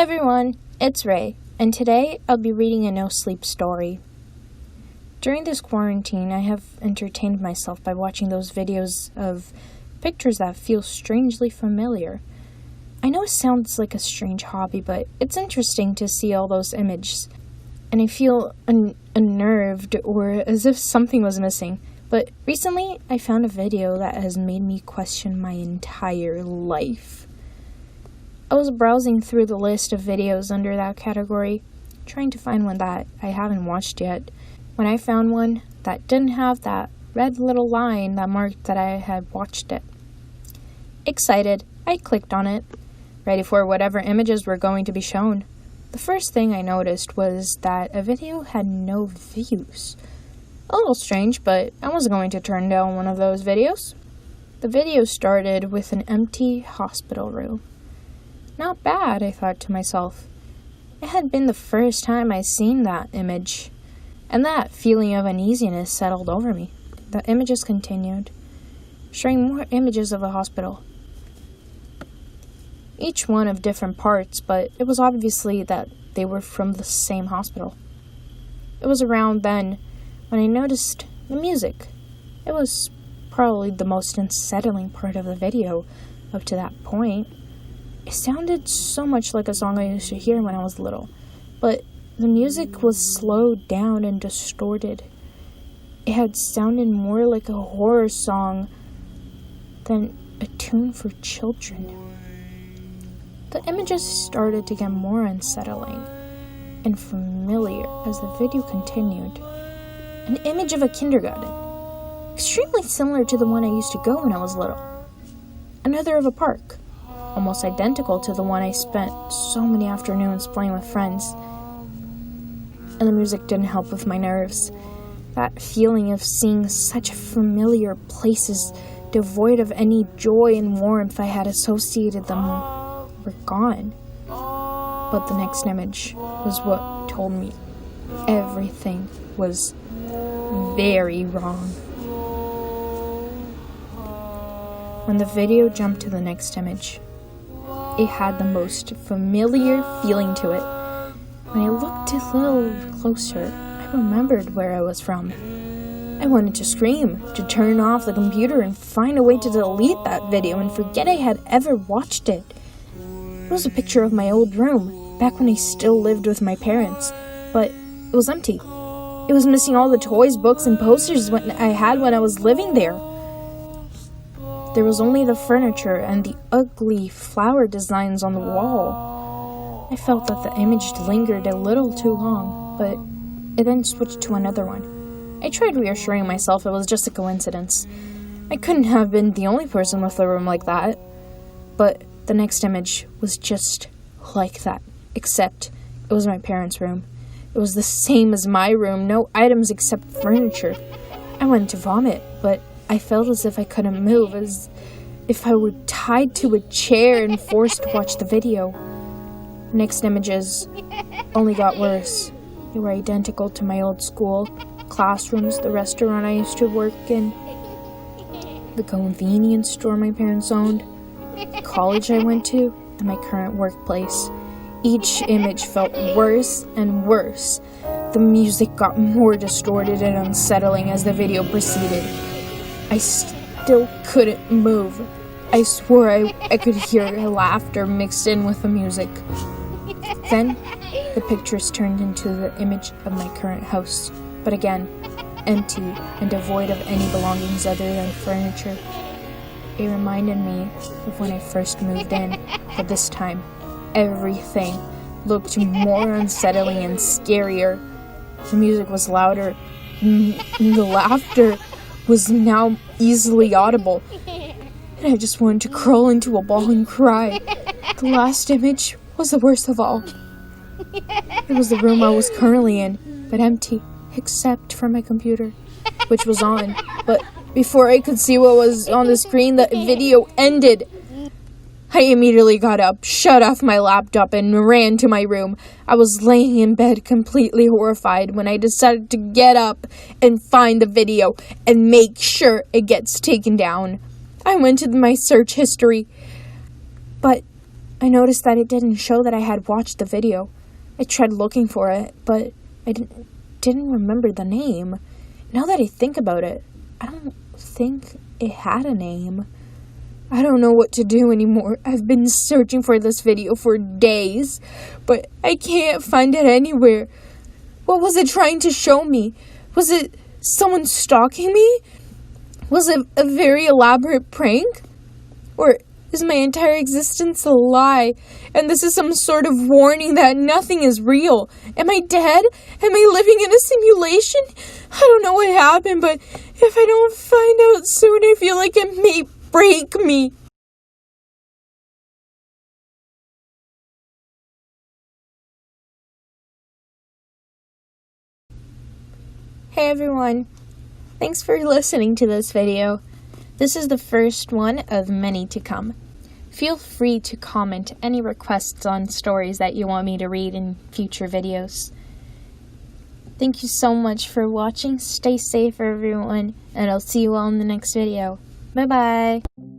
everyone, it's Ray, and today I'll be reading a no-sleep story. During this quarantine, I have entertained myself by watching those videos of pictures that feel strangely familiar. I know it sounds like a strange hobby, but it's interesting to see all those images, and I feel unnerved or as if something was missing. But recently, I found a video that has made me question my entire life. I was browsing through the list of videos under that category, trying to find one that I haven't watched yet. When I found one that didn't have that red little line that marked that I had watched it. Excited, I clicked on it, ready for whatever images were going to be shown. The first thing I noticed was that a video had no views. A little strange, but I wasn't going to turn down one of those videos. The video started with an empty hospital room. Not bad, I thought to myself. It had been the first time I'd seen that image, and that feeling of uneasiness settled over me. The images continued, showing more images of a hospital. Each one of different parts, but it was obviously that they were from the same hospital. It was around then when I noticed the music. It was probably the most unsettling part of the video up to that point. It sounded so much like a song I used to hear when I was little, but the music was slowed down and distorted. It had sounded more like a horror song than a tune for children. The images started to get more unsettling and familiar as the video continued. An image of a kindergarten, extremely similar to the one I used to go when I was little. Another of a park, almost identical to the one I spent so many afternoons playing with friends. And the music didn't help with my nerves. That feeling of seeing such familiar places devoid of any joy and warmth I had associated them were gone. But the next image was what told me everything was very wrong. When the video jumped to the next image, it had the most familiar feeling to it. When I looked a little closer, I remembered where I was from. I wanted to scream, to turn off the computer and find a way to delete that video and forget I had ever watched it. It was a picture of my old room, back when I still lived with my parents, but it was empty. It was missing all the toys, books, and posters I had when I was living there. There was only the furniture and the ugly flower designs on the wall. I felt that the image lingered a little too long, but it then switched to another one. I tried reassuring myself it was just a coincidence. I couldn't have been the only person with a room like that. But the next image was just like that, except it was my parents' room. It was the same as my room, no items except furniture. I wanted to vomit, but I felt as if I couldn't move, as if I were tied to a chair and forced to watch the video. The next images only got worse. They were identical to my old school, classrooms, the restaurant I used to work in, the convenience store my parents owned, the college I went to, and my current workplace. Each image felt worse and worse. The music got more distorted and unsettling as the video proceeded. I still couldn't move. I swore I could hear laughter mixed in with the music. Then, the pictures turned into the image of my current house, but again, empty and devoid of any belongings other than furniture. It reminded me of when I first moved in, but this time, everything looked more unsettling and scarier. The music was louder, and the laughter was now easily audible, and I just wanted to crawl into a ball and cry. The last image was the worst of all. It was the room I was currently in, but empty, except for my computer, which was on. But before I could see what was on the screen, the video ended. I immediately got up, shut off my laptop, and ran to my room. I was laying in bed completely horrified when I decided to get up and find the video and make sure it gets taken down. I went to my search history, but I noticed that it didn't show that I had watched the video. I tried looking for it, but I didn't remember the name. Now that I think about it, I don't think it had a name. I don't know what to do anymore. I've been searching for this video for days, but I can't find it anywhere. What was it trying to show me? Was it someone stalking me? Was it a very elaborate prank? Or is my entire existence a lie? And this is some sort of warning that nothing is real. Am I dead? Am I living in a simulation? I don't know what happened, but if I don't find out soon, I feel like it may break me. Hey everyone, thanks for listening to this video. This is the first one of many to come. Feel free to comment any requests on stories that you want me to read in future videos. Thank you so much for watching. Stay safe everyone, and I'll see you all in the next video. Bye bye!